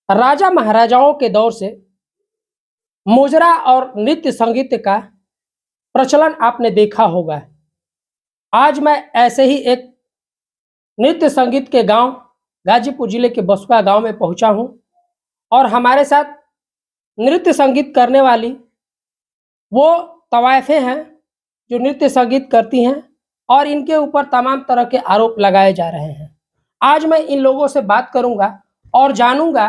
राजा महाराजाओं के दौर से मुजरा और नृत्य संगीत का प्रचलन आपने देखा होगा। आज मैं ऐसे ही एक नृत्य संगीत के गांव गाजीपुर जिले के बसुआ गांव में पहुंचा हूं और हमारे साथ नृत्य संगीत करने वाली वो तवायफें हैं जो नृत्य संगीत करती हैं और इनके ऊपर तमाम तरह के आरोप लगाए जा रहे हैं। आज मैं इन लोगों से बात करूंगा और जानूंगा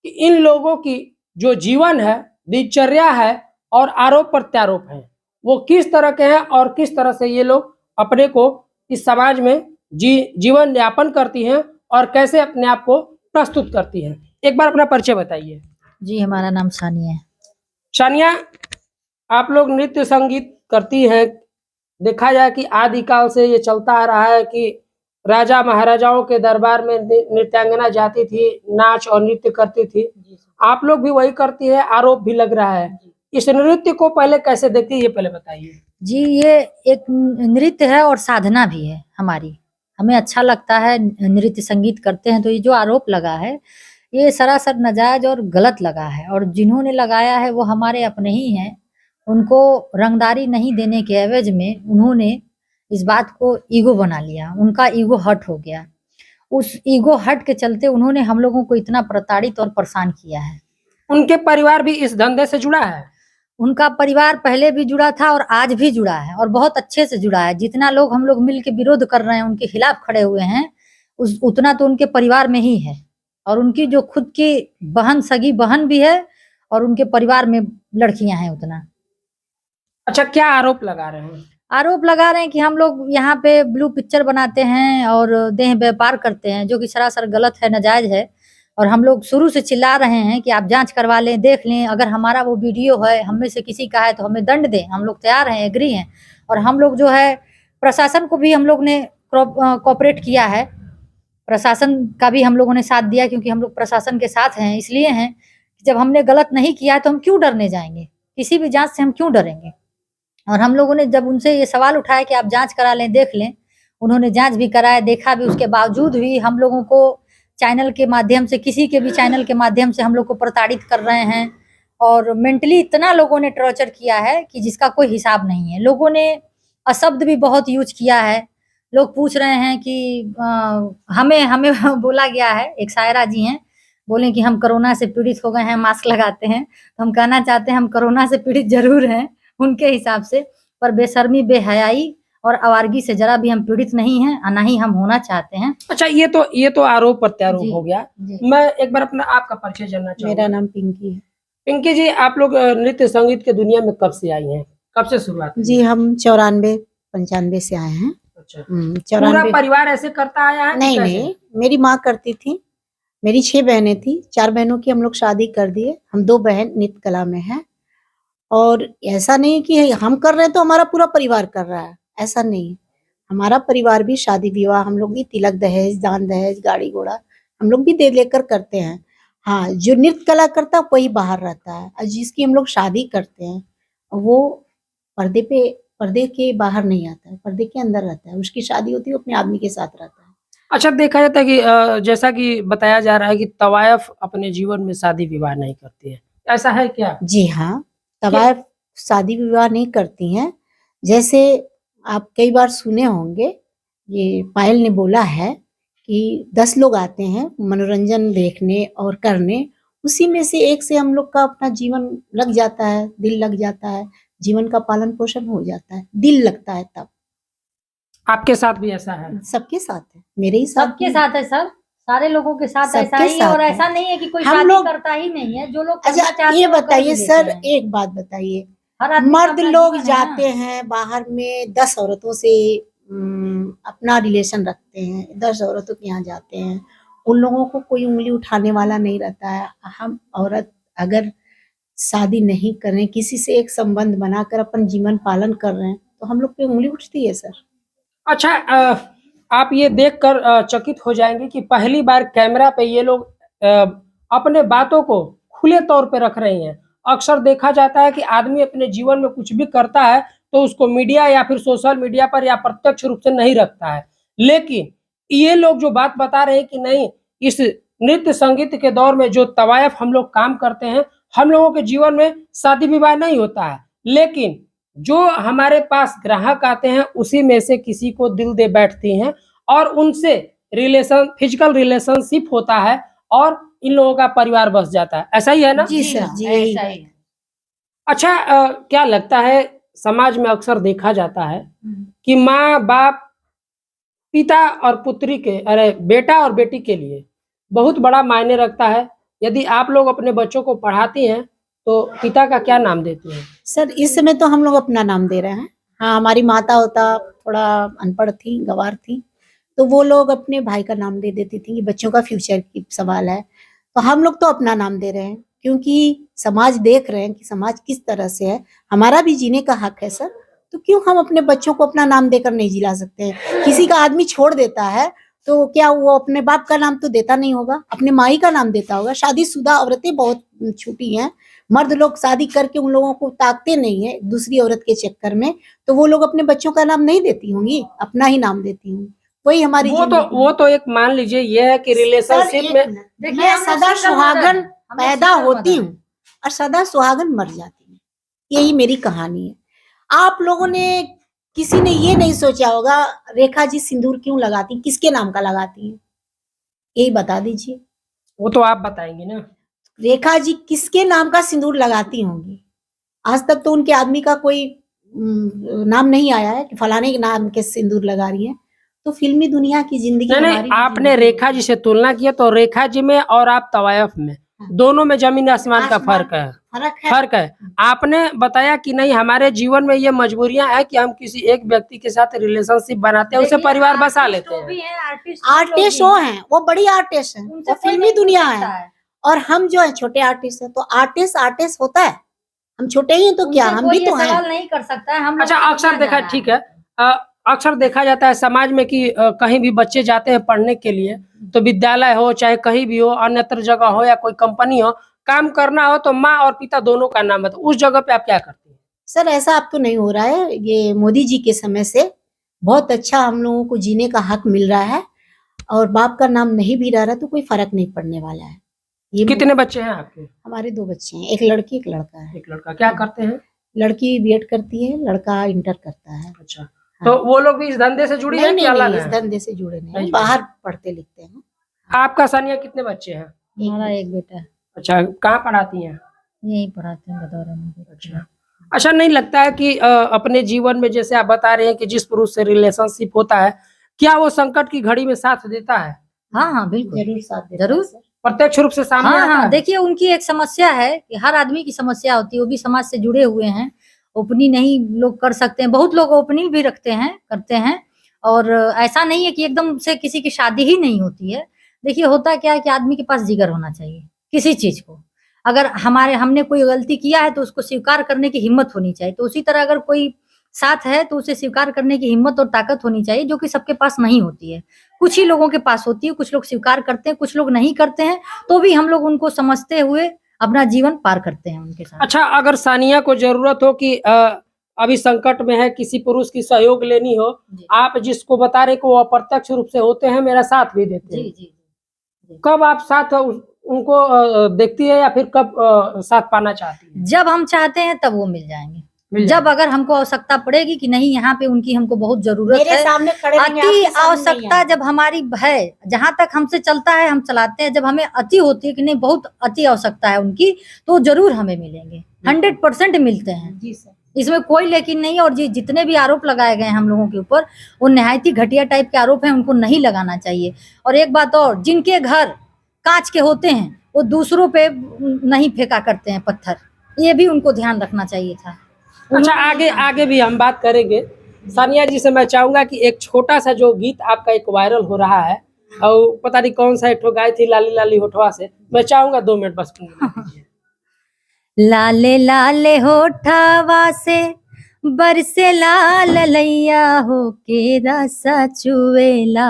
कि इन लोगों की जो जीवन है, दिनचर्या है और आरोप प्रत्यारोप है, वो किस तरह के हैं और किस तरह से ये लोग अपने को इस समाज में जीवन यापन करती हैं और कैसे अपने आप को प्रस्तुत करती हैं। एक बार अपना परिचय बताइए। जी, हमारा नाम सानिया है। सानिया, आप लोग नृत्य संगीत करती हैं। देखा जाए कि आदिकाल से ये चलता आ रहा है कि राजा महाराजाओं के दरबार में नृत्यांगना जाती थी, नाच और नृत्य करती थी। आप लोग भी वही करती है, आरोप भी लग रहा है। इस नृत्य को पहले कैसे देखती है, ये पहले बताइए। जी, ये एक नृत्य है और साधना भी है हमारी। हमें अच्छा लगता है, नृत्य संगीत करते हैं। तो ये जो आरोप लगा है ये सरासर नाजायज और गलत लगा है और जिन्होंने लगाया है वो हमारे अपने ही हैं। उनको रंगदारी नहीं देने के एवज में उन्होंने इस बात को ईगो बना लिया। उनका ईगो हर्ट हो गया। उस ईगो हर्ट के चलते उन्होंने हम लोगों को इतना प्रताड़ित और परेशान किया है। उनके परिवार भी इस धंधे से जुड़ा है। उनका परिवार पहले भी जुड़ा था और आज भी जुड़ा है और बहुत अच्छे से जुड़ा है। जितना लोग हम लोग मिल के विरोध कर रहे हैं, उनके खिलाफ खड़े हुए हैं, उतना तो उनके परिवार में ही है। और उनकी जो खुद की बहन, सगी बहन भी है और उनके परिवार में लड़कियां हैं उतना। अच्छा, क्या आरोप लगा रहे हैं? आरोप लगा रहे हैं कि हम लोग यहाँ पे ब्लू पिक्चर बनाते हैं और देह व्यापार करते हैं, जो कि सरासर गलत है, नाजायज है। और हम लोग शुरू से चिल्ला रहे हैं कि आप जांच करवा लें, देख लें। अगर हमारा वो वीडियो है, हम में से किसी का है, तो हमें दंड दें। हम लोग तैयार हैं, एग्री हैं। और हम लोग जो है प्रशासन को भी हम लोग ने कोऑपरेट किया है। प्रशासन का भी हम लोगों ने साथ दिया, क्योंकि हम लोग प्रशासन के साथ हैं। इसलिए हैं कि जब हमने गलत नहीं किया तो हम क्यों डरने जाएंगे, किसी भी जांच से हम क्यों डरेंगे। और हम लोगों ने जब उनसे ये सवाल उठाया कि आप जांच करा लें, देख लें, उन्होंने जांच भी कराया, देखा भी। उसके बावजूद भी हम लोगों को चैनल के माध्यम से, किसी के भी चैनल के माध्यम से हम लोग को प्रताड़ित कर रहे हैं। और मेंटली इतना लोगों ने टॉर्चर किया है कि जिसका कोई हिसाब नहीं है। लोगों ने अशब्द भी बहुत यूज किया है। लोग पूछ रहे हैं कि हमें बोला गया है, एक शायरा जी हैं, बोले कि हम कोरोना से पीड़ित हो गए हैं, मास्क लगाते हैं। तो हम कहना चाहते हैं हम कोरोना से पीड़ित जरूर हैं उनके हिसाब से, पर बेशर्मी, बेहयाई और आवारगी से जरा भी हम पीड़ित नहीं हैं और ना ही हम होना चाहते हैं। अच्छा, ये तो आरोप प्रत्यारोप हो गया। मैं एक बार अपना आपका परिचय जानना चाहूँगा। मेरा नाम पिंकी है। पिंकी जी, आप लोग नृत्य संगीत के दुनिया में कब से आई हैं, कब से शुरुआत? जी, हम 94-95 से आए हैं। अच्छा, 94। पूरा परिवार ऐसे करता आया है? नहीं, मेरी माँ करती थी। मेरी 6 बहनें थी। 4 बहनों की हम लोग शादी कर दिए। हम 2 बहन नृत्य कला में हैं। और ऐसा नहीं कि हम कर रहे हैं तो हमारा पूरा परिवार कर रहा है, ऐसा नहीं। हमारा परिवार भी शादी विवाह, हम लोग भी तिलक दहेज, दान दहेज, गाड़ी घोड़ा हम लोग भी दे लेकर करते हैं। हाँ, जो नृत्य कला करता है वही बाहर रहता है और जिसकी हम लोग शादी करते हैं वो पर्दे के बाहर नहीं आता है, पर्दे के अंदर रहता है। उसकी शादी होती है, वो अपने आदमी के साथ रहता है। अच्छा, देखा जाता है कि जैसा कि बताया जा रहा है कि तवायफ अपने जीवन में शादी विवाह नहीं करती है, ऐसा है क्या? जी हाँ, तवायफ शादी विवाह नहीं करती हैं। जैसे आप कई बार सुने होंगे, ये पायल ने बोला है कि 10 लोग आते हैं मनोरंजन देखने और करने, उसी में से एक से हम लोग का अपना जीवन लग जाता है, दिल लग जाता है, जीवन का पालन पोषण हो जाता है, दिल लगता है तब। आपके साथ भी ऐसा है? सबके साथ है, मेरे ही साथ। सबके साथ है सर, सारे लोगों के साथ ऐसा ही है। और ऐसा नहीं है कि कोई शादी करता ही नहीं है, जो लोग करना चाहते हैं। ये बताइए सर, एक बात बताइए, मर्द लोग जाते हैं बाहर में 10 औरतों से अपना रिलेशन रखते हैं, 10 औरतों के यहाँ जाते हैं, उन लोगों को कोई उंगली उठाने वाला नहीं रहता है। हम औरत अगर शादी नहीं कर रहे, किसी से एक संबंध बनाकर अपन जीवन पालन कर रहे हैं, तो हम लोग पे उंगली उठती है सर। अच्छा, आप ये देखकर चकित हो जाएंगे कि पहली बार कैमरा पे ये लोग अपने बातों को खुले तौर पे रख रहे हैं। अक्सर देखा जाता है कि आदमी अपने जीवन में कुछ भी करता है तो उसको मीडिया या फिर सोशल मीडिया पर या प्रत्यक्ष रूप से नहीं रखता है, लेकिन ये लोग जो बात बता रहे हैं कि नहीं, इस नृत्य संगीत के दौर में जो तवायफ हम लोग काम करते हैं, हम लोगों के जीवन में शादी विवाह नहीं होता है, लेकिन जो हमारे पास ग्राहक आते हैं उसी में से किसी को दिल दे बैठती हैं और उनसे फिजिकल रिलेशनशिप होता है और इन लोगों का परिवार बस जाता है। ऐसा ही है ना? जी सर, हाँ, जी यही ऐसा है। ही है। अच्छा, क्या लगता है समाज में अक्सर देखा जाता है कि माँ बाप पिता और पुत्री के बेटा और बेटी के लिए बहुत बड़ा मायने रखता है। यदि आप लोग अपने बच्चों को पढ़ाती हैं तो पिता का क्या नाम देती हैं? सर इस समय तो हम लोग अपना नाम दे रहे हैं। हाँ, हमारी माता होता थोड़ा अनपढ़ थी, गँवार थी, तो वो लोग अपने भाई का नाम दे देती थी कि बच्चों का फ्यूचर की सवाल है। तो हम लोग तो अपना नाम दे रहे हैं क्योंकि समाज देख रहे हैं कि समाज किस तरह से है। हमारा भी जीने का हक है सर, तो क्यों हम अपने बच्चों को अपना नाम देकर नहीं जिला सकते हैं? किसी का आदमी छोड़ देता है तो क्या वो अपने बाप का नाम तो देता नहीं होगा, अपने माई का नाम देता होगा। शादीशुदा औरतें बहुत छूटी हैं, मर्द लोग शादी करके उन लोगों को ताकते नहीं है दूसरी औरत के चक्कर में, तो वो लोग अपने बच्चों का नाम नहीं देती होंगी, अपना ही नाम देती होंगी। वही हमारी वो तो एक मान लीजिए ये है कि रिलेशनशिप में देखिए, मैं हम लोग सदा single सुहागन mother हैं, हम लोग पैदा single होती mother हूँ हैं। और सदा सुहागन मर जाती हूँ। यही मेरी कहानी है। आप लोगों ने किसी ने ये नहीं सोचा होगा रेखा जी सिंदूर क्यों लगाती, किसके नाम का लगाती हैं? यही बता दीजिए। वो तो आप बताएंगे ना। रेखा जी किसके नाम का सिंदूर लगाती होंगी? आज तक तो उनके आदमी का कोई नाम नहीं आया है कि फलाने के नाम के सिंदूर लगा रही है। तो फिल्मी दुनिया की जिंदगी नहीं हमारी भी आपने जिंदगी रेखा जी से तुलना किया तो रेखा जी में और आप तवायफ में दोनों में जमीन आसमान का आसमान फर्क है। फर्क है। फर्क है। आपने बताया कि नहीं हमारे जीवन में ये मजबूरियां हैं कि हम किसी एक व्यक्ति के साथ रिलेशनशिप बनाते हैं, उसे देखिए, परिवार बसा आर्टिस्ट लेते वो हैं। भी हैं, आर्टिस्ट वो हैं, वो बड़ी आर्टिस्ट हैं, उनसे वो कोई फिल्मी नहीं दुनिया पूछ सकता है और हम जो है छोटे आर्टिस्ट हैं। तो आर्टिस्ट होता है, हम छोटे ही हैं तो क्या, उनसे हम कोई भी ये तो हैं। सवाल नहीं कर सकता है। हम लोग अच्छा, की अक्सर दुनिया देखा जाना ठीक है, अक्सर देखा जाता है समाज में कि कहीं भी बच्चे जाते हैं पढ़ने के लिए तो विद्यालय हो चाहे कहीं भी हो, अन्यत्र जगह हो या कोई कंपनी हो, काम करना हो तो माँ और पिता दोनों का नाम है। तो उस जगह पे आप क्या करते हैं? सर ऐसा अब तो नहीं हो रहा है, ये मोदी जी के समय से बहुत अच्छा हम लोगों को जीने का हक मिल रहा है और बाप का नाम नहीं भी रह रहा तो कोई फर्क नहीं पड़ने वाला है। ये कितने बच्चे हैं आपके? हमारे 2 बच्चे हैं, एक लड़की एक लड़का है। एक लड़का। क्या करते हैं? लड़की बीएड करती है, लड़का इंटर करता है। अच्छा, तो वो लोग भी इस धंधे से जुड़ी नहीं हैं कि नहीं अलग नहीं, इस हैं? धंधे से जुड़े नहीं, नहीं बाहर पढ़ते लिखते हैं। आपका सानिया कितने बच्चे हैं? हमारा एक बेटा है, अच्छा, कहाँ पढ़ाती हैं? यही पढ़ाते हैं बदौरा में। अच्छा, अच्छा नहीं लगता है कि अपने जीवन में जैसे आप बता रहे हैं कि जिस पुरुष से रिलेशनशिप होता है, क्या वो संकट की घड़ी में साथ देता है? हाँ हाँ बिल्कुल, जरूर साथ देता है जरूर। सर। प्रत्यक्ष रूप से सामने हाँ आता हाँ, है? देखिए उनकी एक समस्या है कि हर आदमी की समस्या होती है, वो भी समाज से जुड़े हुए हैं। ओपनिंग नहीं लोग कर सकते हैं, बहुत लोग ओपनिंग भी रखते हैं, करते हैं। और ऐसा नहीं है कि एकदम से किसी की शादी ही नहीं होती है। देखिए होता क्या है कि आदमी के पास जिगर होना चाहिए किसी चीज को। अगर हमने कोई गलती किया है तो उसको स्वीकार करने की हिम्मत होनी चाहिए। तो उसी तरह अगर कोई साथ है तो उसे स्वीकार करने की हिम्मत और ताकत होनी चाहिए, जो कि सबके पास नहीं होती है। कुछ ही लोगों के पास होती है, कुछ लोग स्वीकार करते हैं, कुछ लोग नहीं करते हैं, तो भी हम लोग उनको समझते हुए अपना जीवन पार करते हैं उनके साथ। अच्छा, अगर सानिया को जरूरत हो कि अभी संकट में है, किसी पुरुष की सहयोग लेनी हो, जी। आप जिसको बता रहे कि वो अप्रत्यक्ष रूप से होते हैं, मेरा साथ भी देते जी हैं, जी जी। कब आप साथ उनको देखती है या फिर कब साथ पाना चाहती है? जब हम चाहते हैं तब वो मिल जाएंगे। मिल जब अगर हमको आवश्यकता पड़ेगी कि नहीं यहाँ पे उनकी हमको बहुत जरूरत मेरे है, सामने खड़े रहेंगे, अति आपके सामने नहीं आवश्यकता आएंगे। जब हमारी है, जहां तक हमसे चलता है हम चलाते हैं। जब हमें अति होती है कि नहीं बहुत अति आवश्यकता है उनकी, तो जरूर हमें मिलेंगे, 100% मिलते हैं। जी सर। इसमें कोई लेकिन नहीं। और जितने भी आरोप लगाए गए हैं हम लोगों के ऊपर, वो निहायती घटिया टाइप के आरोप हैं, उनको नहीं लगाना चाहिए। और एक बात और, जिनके घर कांच के होते हैं वो दूसरों पे नहीं फेंका करते हैं पत्थर, ये भी उनको ध्यान रखना चाहिए था। अच्छा, आगे भी हम बात करेंगे। सानिया जी से मैं चाहूंगा कि एक छोटा सा जो गीत आपका एक वायरल हो रहा है और पता नहीं कौन सा एक ठो गाई थी लाली लाली होठवा से, मैं चाहूंगा 2 मिनट बस गुनगुना दीजिए। लाले लाले होठवा से बरसे लाल लैया, हो के रसा चुवेला,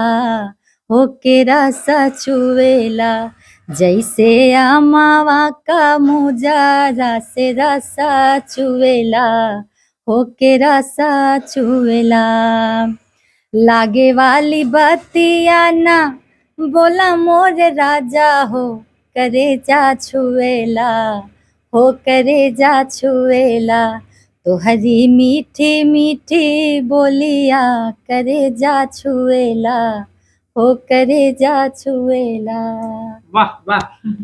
हो के रसा चुवेला। जैसे अमावा का मुजारा से रसा चुवेला, हो के रसा चुवेला। लागे वाली बत्तिया ना बोला मोरे राजा हो करे जा छुएला, हो करे जा छुएला, तो हरी मीठी मीठी बोलिया करे जा छुएला, हो करे जा छुएला। वाह वाह।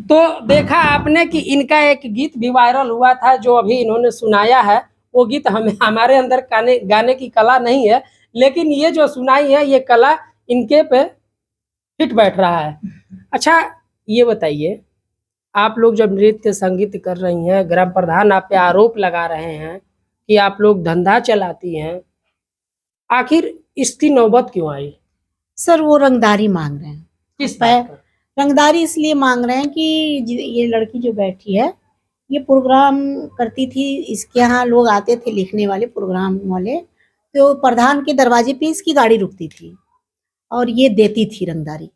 तो देखा आपने कि इनका एक गीत भी वायरल हुआ था जो अभी इन्होंने सुनाया है, वो गीत हमें हमारे अंदर गाने की कला नहीं है, लेकिन ये जो सुनाई है ये कला इनके पे फिट बैठ रहा है। अच्छा ये बताइए, आप लोग जब नृत्य संगीत कर रही हैं, ग्राम प्रधान आप पे आरोप लगा रहे हैं कि आप लोग धंधा चलाती हैं, आखिर इसकी नौबत क्यों आई? सर वो रंगदारी मांग रहे हैं। किस बात का? रंगदारी इसलिए मांग रहे हैं कि ये लड़की जो बैठी है ये प्रोग्राम करती थी, इसके यहाँ लोग आते थे लिखने वाले प्रोग्राम वाले, तो प्रधान के दरवाजे पे इसकी गाड़ी रुकती थी और ये देती थी रंगदारी।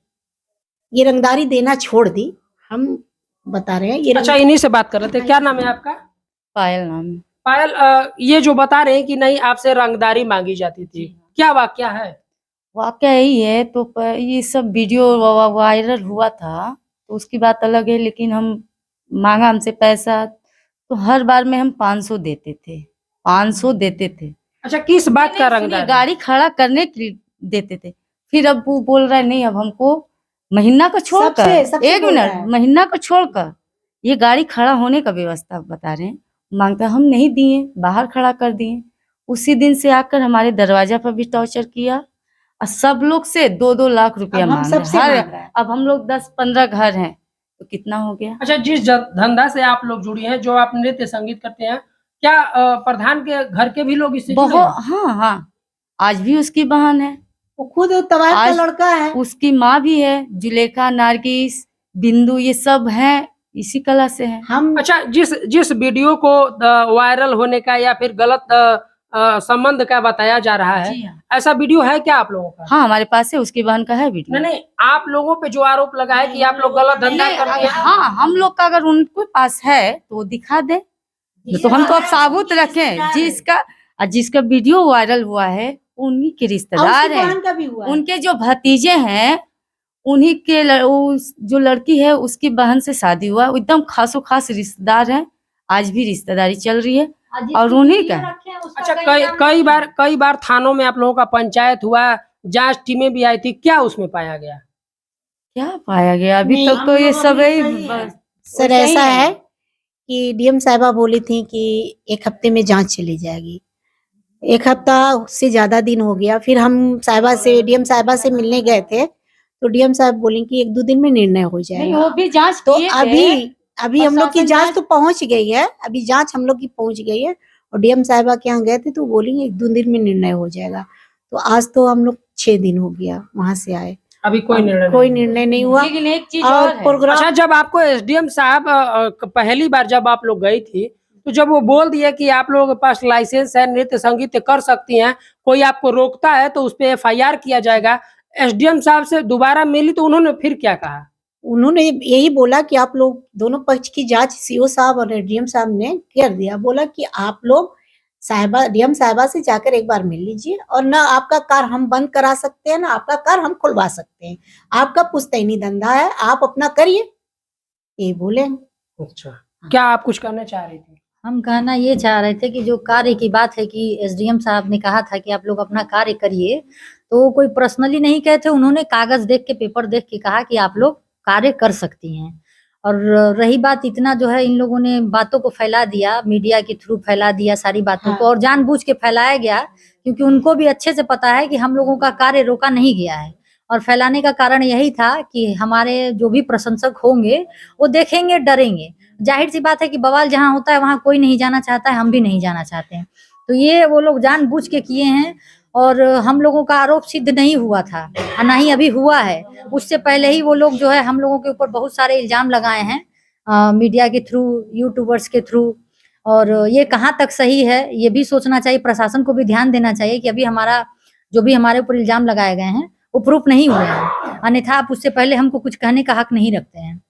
ये रंगदारी देना छोड़ दी, हम बता रहे हैं ये अच्छा इन्हीं से बात कर रहे थे, क्या नाम है आपका? पायल नाम है। पायल, ये जो बता रहे हैं कि नहीं आपसे रंगदारी मांगी जाती थी, क्या वाकया है? वाकया यही है, तो ये सब वीडियो वायरल हुआ था तो उसकी बात अलग है, लेकिन हम मांगा हमसे पैसा तो हर बार में हम 500 देते थे, 500 देते थे। अच्छा किस बात का रंगदारी? गाड़ी खड़ा करने के लिए देते थे। फिर अब वो बोल रहा है नहीं, अब हमको महीना को छोड़कर, एक मिनट, महीना को छोड़कर ये गाड़ी खड़ा होने का व्यवस्था बता रहे हैं, मांगता हम नहीं दिए, बाहर खड़ा कर दिए। उसी दिन से आकर हमारे दरवाजा पर भी टॉर्चर किया और सब लोग से 2-2 लाख रुपया मांग रहे हैं। अब हम लोग 10-15 घर हैं तो कितना हो गया। अच्छा जिस धंधा से आप लोग जुड़ी हैं, जो आप नृत्य संगीत करते हैं, क्या प्रधान के घर के भी लोग इससे जुड़े हैं? हाँ हाँ, आज भी उसकी बहन है, वो खुद तबाह का लड़का है, उसकी माँ भी है, जुलेखा, नारगिस, बिंदु, ये सब हैं, इसी कला से हैं हम। अच्छा जिस वीडियो को वायरल होने का या फिर गलत संबंध का बताया जा रहा है, ऐसा वीडियो है क्या आप लोगों का? हाँ हमारे पास है, उसकी बहन का है वीडियो। नहीं, आप लोगों पे जो आरोप लगा है कि आप लोग गलत धंधा करते हैं। हाँ हम लोग का अगर उनके पास है तो वो दिखा दे, तो हम तो अब साबुत रखें। जिसका वीडियो वायरल हुआ है उन्हीं के रिश्तेदार हैं, उनके जो भतीजे हैं उन्हीं के जो लड़की है उसकी बहन से शादी हुआ, एकदम खासो खास रिश्तेदार है, आज भी रिश्तेदारी चल रही है और उन्हीं का। अच्छा कई बार थानों में आप लोगों का पंचायत हुआ, जांच टीमें भी आई थी, क्या उसमें पाया गया? क्या पाया गया अभी तक तो ये सब सर ऐसा है कि डीएम साहिबा बोली थी कि 1 हफ्ते में जांच चली जाएगी। 1 हफ्ता से ज्यादा दिन हो गया, फिर हम डीएम साहिबा से मिलने गए थे तो डीएम साहब बोले कि 1-2 दिन में निर्णय हो जाएगा। वो भी जांच तो अभी हम लोग की जांच तो पहुंच गई है, अभी जांच हम लोग की पहुंच गई है और डीएम साहिबा के यहाँ गए थे तो बोलेंगे 1-2 दिन में निर्णय हो जाएगा। तो आज तो हम लोग 6 दिन हो गया वहां से आए, अभी कोई निर्णय नहीं हुआ। लेकिन एक चीज और प्रोग्राम, अच्छा जब आपको एसडीएम साहब पहली बार जब आप लोग गई थी तो जब वो बोल दिया कि आप लोगों के पास लाइसेंस है, नृत्य संगीत कर सकती हैं, कोई आपको रोकता है तो उस पर FIR किया जाएगा, एसडीएम साहब से दोबारा मिली तो उन्होंने फिर क्या कहा? उन्होंने यही बोला कि आप लोग दोनों पक्ष की जांच सीओ साहब और डीएम साहब ने कर दिया। बोला कि आप लोग डीएम साहिबा से जाकर एक बार मिल लीजिए और ना आपका कार हम बंद करा सकते हैं ना आपका कार हम खुलवा सकते हैं, आपका पुश्तैनी धंधा है, आप अपना करिए, ये बोले। अच्छा क्या आप कुछ करना चाह रही थी? हम कहना ये चाह रहे थे कि जो कार्य की बात है कि एसडीएम साहब ने कहा था कि आप लोग अपना कार्य करिए, तो वो कोई पर्सनली नहीं कहे थे, उन्होंने कागज देख के, पेपर देख के कहा कि आप लोग कार्य कर सकती हैं। और रही बात, इतना जो है इन लोगों ने बातों को फैला दिया, मीडिया के थ्रू फैला दिया सारी बातों को, और जानबूझ के फैलाया गया क्योंकि उनको भी अच्छे से पता है कि हम लोगों का कार्य रोका नहीं गया है। और फैलाने का कारण यही था कि हमारे जो भी प्रशंसक होंगे वो देखेंगे, डरेंगे। जाहिर सी बात है कि बवाल जहाँ होता है वहाँ कोई नहीं जाना चाहता है, हम भी नहीं जाना चाहते हैं। तो ये वो लोग जानबूझ के किए हैं और हम लोगों का आरोप सिद्ध नहीं हुआ था और ना ही अभी हुआ है। उससे पहले ही वो लोग जो है हम लोगों के ऊपर बहुत सारे इल्जाम लगाए हैं मीडिया के थ्रू, यूट्यूबर्स के थ्रू, और ये कहाँ तक सही है ये भी सोचना चाहिए, प्रशासन को भी ध्यान देना चाहिए कि अभी हमारा जो भी हमारे ऊपर इल्जाम लगाए गए हैं वो प्रूफ नहीं हुए हैं, अन्यथा आप उससे पहले हमको कुछ कहने का हक नहीं रखते हैं।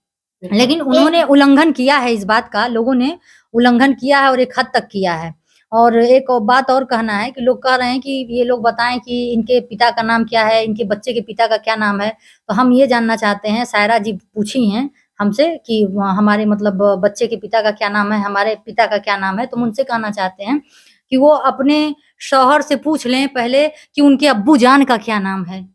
लेकिन उन्होंने उल्लंघन किया है, इस बात का लोगों ने उल्लंघन किया है और एक हद तक किया है। और एक और बात और कहना है कि लोग कह रहे हैं कि ये लोग बताएं कि इनके पिता का नाम क्या है, इनके बच्चे के पिता का क्या नाम है। तो हम ये जानना चाहते हैं, सायरा जी पूछी हैं हमसे कि हमारे मतलब बच्चे के पिता का क्या नाम है, हमारे पिता का क्या नाम है। तो हम उनसे कहना चाहते हैं कि वो अपने शौहर से पूछ लें पहले कि उनके अब्बू जान का क्या नाम है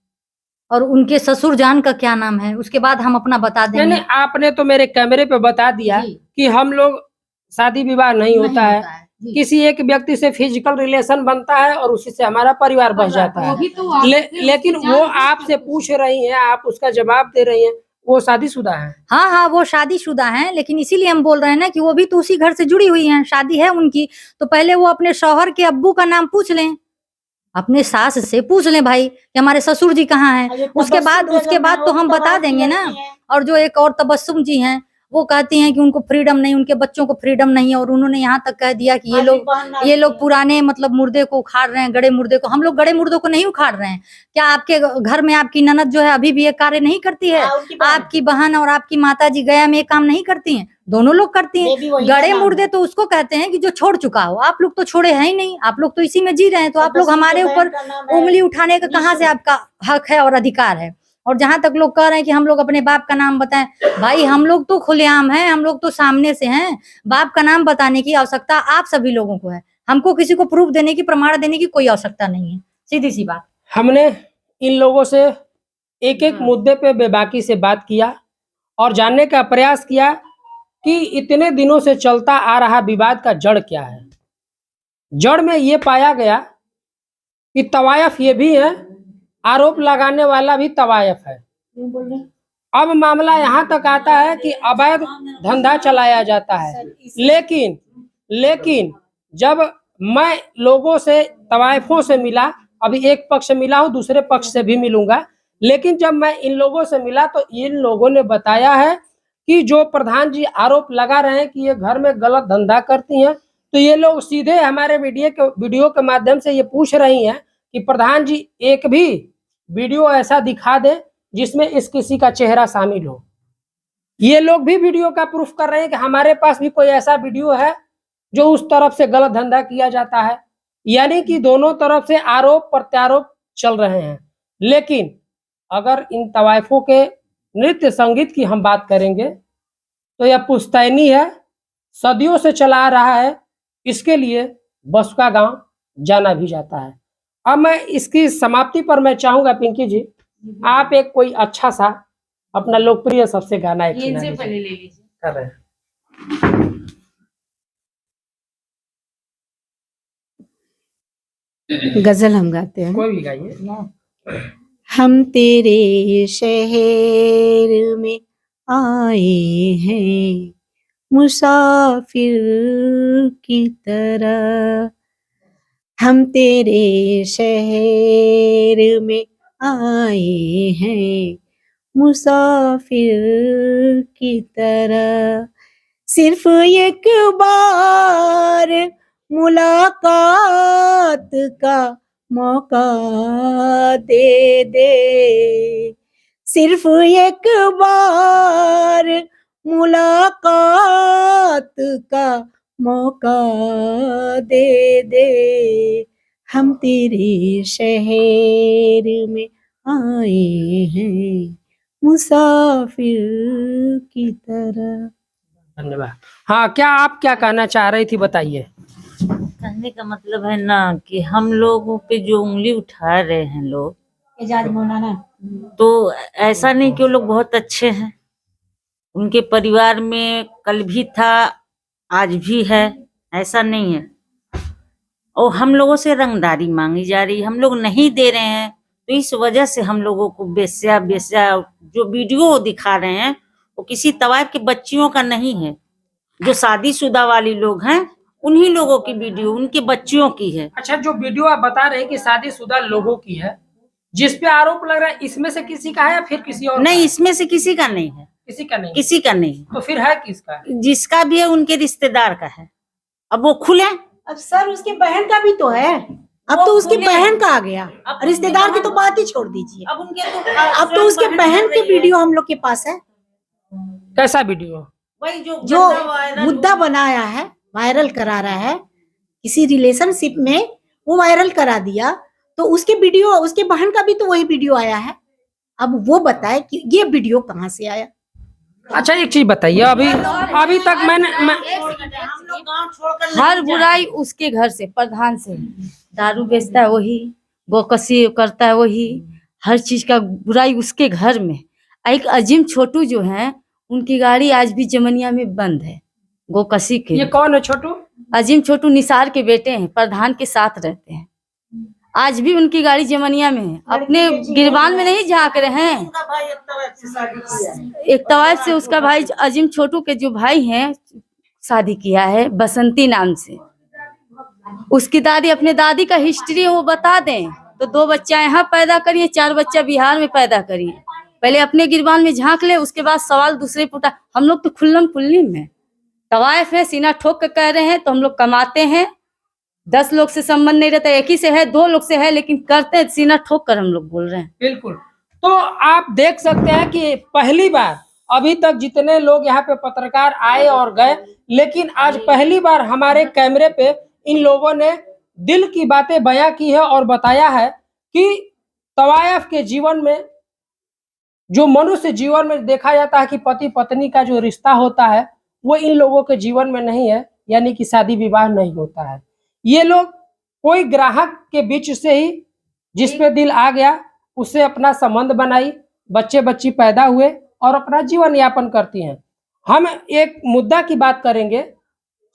और उनके ससुर जान का क्या नाम है, उसके बाद हम अपना बता नहीं देंगे। नहीं, आपने तो मेरे कैमरे पे बता दिया जी। कि हम लोग शादी विवाह नहीं होता है, जी। किसी एक व्यक्ति से फिजिकल रिलेशन बनता है और उसी से हमारा परिवार बस जाता है। वही तो आप लेकिन वो आपसे पूछ रही हैं, आप उसका जवाब दे रही हैं, वो शादीशुदा है। हाँ हाँ, वो शादीशुदा हैं, लेकिन इसीलिए हम बोल रहे हैं ना कि वो भी तो उसी घर से जुड़ी हुई हैं, शादी है उनकी। तो पहले वो अपने शौहर के अब्बू का नाम पूछ लें, अपने सास से पूछ लें भाई कि हमारे ससुर जी कहाँ हैं। उसके बाद तो हम बता देंगे ना। और जो एक और तबस्सुम जी हैं, वो कहती हैं कि उनको फ्रीडम नहीं, उनके बच्चों को फ्रीडम नहीं है, और उन्होंने यहाँ तक कह दिया कि ये लोग पुराने मतलब मुर्दे को उखाड़ रहे हैं, गड़े मुर्दे को। हम लोग गड़े मुर्दों को नहीं उखाड़ रहे हैं। क्या आपके घर में आपकी ननद जो है अभी भी ये कार्य नहीं करती है? आपकी बहन और आपकी माता जी गया में ये काम नहीं करती हैं? दोनों लोग करती हैं। गड़े मुर्दे तो उसको कहते हैं कि जो छोड़ चुका हो। आप लोग तो छोड़े हैं ही नहीं, आप लोग तो इसी में जी रहे हैं। तो आप लोग हमारे ऊपर उंगली उठाने का कहाँ से आपका हक है और अधिकार है? और जहां तक लोग कह रहे हैं कि हम लोग अपने बाप का नाम बताएं, भाई हम लोग तो खुलेआम हैं, हम लोग तो सामने से हैं। बाप का नाम बताने की आवश्यकता आप सभी लोगों को है, हमको किसी को प्रूफ देने की, प्रमाण देने की कोई आवश्यकता नहीं है। सीधी सी बात। हमने इन लोगों से एक एक मुद्दे पे बेबाकी से बात किया और जानने का प्रयास किया कि इतने दिनों से चलता आ रहा विवाद का जड़ क्या है। जड़ में ये पाया गया कि तवायफ ये भी है, आरोप लगाने वाला भी तवायफ है। अब मामला यहाँ तक आता है कि अवैध धंधा चलाया जाता है। लेकिन जब मैं लोगों से, तवायफों से मिला, अभी एक पक्ष से मिला हूँ, दूसरे पक्ष से भी मिलूंगा, लेकिन जब मैं इन लोगों से मिला तो इन लोगों ने बताया है कि जो प्रधान जी आरोप लगा रहे हैं कि ये घर में गलत धंधा करती हैं, तो ये लोग सीधे हमारे वीडियो के माध्यम से ये पूछ रही हैं कि प्रधान जी एक भी वीडियो ऐसा दिखा दे जिसमें इस किसी का चेहरा शामिल हो। ये लोग भी वीडियो का प्रूफ कर रहे हैं कि हमारे पास भी कोई ऐसा वीडियो है जो उस तरफ से गलत धंधा किया जाता है। यानी कि दोनों तरफ से आरोप प्रत्यारोप चल रहे हैं। लेकिन अगर इन तवायफों के नृत्य संगीत की हम बात करेंगे तो यह पुश्तैनी है, सदियों से चला आ रहा है। इसके लिए बसुका गांव जाना भी जाता है। अब मैं इसकी समाप्ति पर मैं चाहूंगा पिंकी जी, आप एक कोई अच्छा सा अपना लोकप्रिय सबसे गाना एक सुना दीजिए। पहले ले लीजिए। कर रहे हैं। गजल हम गाते हैं। कोई भी गाइए। हम तेरे शहर में आए हैं मुसाफिर की तरह, हम तेरे शहर में आए हैं मुसाफिर की तरह, सिर्फ एक बार मुलाकात का मौका दे दे, सिर्फ एक बार मुलाकात का मौका दे दे, हम तेरे शहर में आए हैं मुसाफिर की तरह। धन्यवाद। हाँ, क्या आप क्या कहना चाह रही थी, बताइए। कहने का मतलब है ना कि हम लोगों पे जो उंगली उठा रहे हैं लोग, एजाज मौलाना, तो ऐसा नहीं कि वो लोग बहुत अच्छे हैं। उनके परिवार में कल भी था, आज भी है, ऐसा नहीं है। और हम लोगों से रंगदारी मांगी जा रही है, हम लोग नहीं दे रहे हैं। तो इस वजह से हम लोगों को बेस्या जो वीडियो दिखा रहे हैं वो किसी तवायफ की बच्चियों का नहीं है। जो शादीशुदा वाली लोग हैं उन्हीं लोगों की वीडियो उनके बच्चियों की है। अच्छा, जो वीडियो आप बता रहे हैं कि शादीशुदा लोगों की है, जिस पे आरोप लग रहा है, इसमें से किसी का है या फिर किसी और नहीं, का है? इसमें से किसी का नहीं है, किसी का नहीं। किसी का नहीं। तो फिर है किसका है? जिसका भी है उनके रिश्तेदार का है। अब वो खुले, अब सर उसकी बहन का भी तो है, अब वो तो उसकी खुले। बहन का आ गया, अब रिश्तेदार उनकी की तो बात ही छोड़ दीजिए। अब उनके अब तो उसके बहन के वीडियो हम लोग के पास है, कैसा वीडियो? वही जो मुद्दा बनाया है, वायरल करा रहा है किसी रिलेशनशिप में वो वायरल करा दिया, तो उसके वीडियो, उसके बहन का भी तो वही वीडियो आया है। अब वो बताए कि ये वीडियो कहाँ से आया। अच्छा एक चीज बताइए, अभी तक मैंने हर बुराई उसके घर से, प्रधान से। दारू बेचता है वही, गोकसी करता है वही, हर चीज का बुराई उसके घर में। एक अजीम छोटू जो है, उनकी गाड़ी आज भी जमनिया में बंद है, गोकसी के। ये कौन है छोटू? अजीम छोटू निसार के बेटे हैं, प्रधान के साथ रहते हैं। आज भी उनकी गाड़ी जमनिया में है, अपने गिरबान में नहीं झांक रहे हैं। एक तवायफ से उसका भाई अजीम छोटू के जो भाई हैं, शादी किया है बसंती नाम से। उसकी दादी, अपने दादी का हिस्ट्री वो बता दें तो 2 बच्चा यहाँ पैदा करिए, 4 बच्चा बिहार में पैदा करिए। पहले अपने गिरबान में झांक ले, उसके बाद सवाल दूसरे पुटा। हम लोग तो खुल्लम खुल्लीम है, तवायफ है, सीना ठोक कर कह रहे हैं। तो हम लोग कमाते हैं, 10 लोग से संबंध नहीं रहता, एक ही से है, 2 लोग से है, लेकिन करते हैं सीना ठोक कर हम लोग बोल रहे हैं। बिल्कुल। तो आप देख सकते हैं कि पहली बार, अभी तक जितने लोग यहाँ पे पत्रकार आए और गए, लेकिन आज पहली बार हमारे कैमरे पे इन लोगों ने दिल की बातें बयां की है और बताया है कि तवायफ के जीवन में, जो मनुष्य जीवन में देखा जाता है कि पति पत्नी का जो रिश्ता होता है, वो इन लोगों के जीवन में नहीं है, यानी कि शादी विवाह नहीं होता है। ये लोग कोई ग्राहक के बीच से ही जिस पे दिल आ गया उससे अपना संबंध बनाई, बच्चे बच्ची पैदा हुए और अपना जीवन यापन करती हैं। हम एक मुद्दा की बात करेंगे।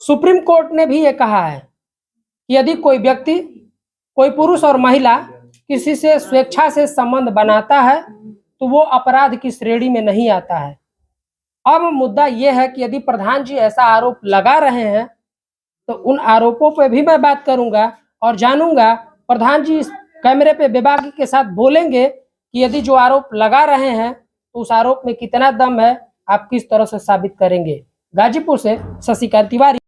सुप्रीम कोर्ट ने भी ये कहा है कि यदि कोई व्यक्ति, कोई पुरुष और महिला किसी से स्वेच्छा से संबंध बनाता है तो वो अपराध की श्रेणी में नहीं आता है। अब मुद्दा ये है कि यदि प्रधान जी ऐसा आरोप लगा रहे हैं तो उन आरोपों पे भी मैं बात करूंगा और जानूंगा प्रधान जी इस कैमरे पे बेबाकी के साथ बोलेंगे कि यदि जो आरोप लगा रहे हैं तो उस आरोप में कितना दम है, आप किस तरह से साबित करेंगे। गाजीपुर से शशिकांत तिवारी।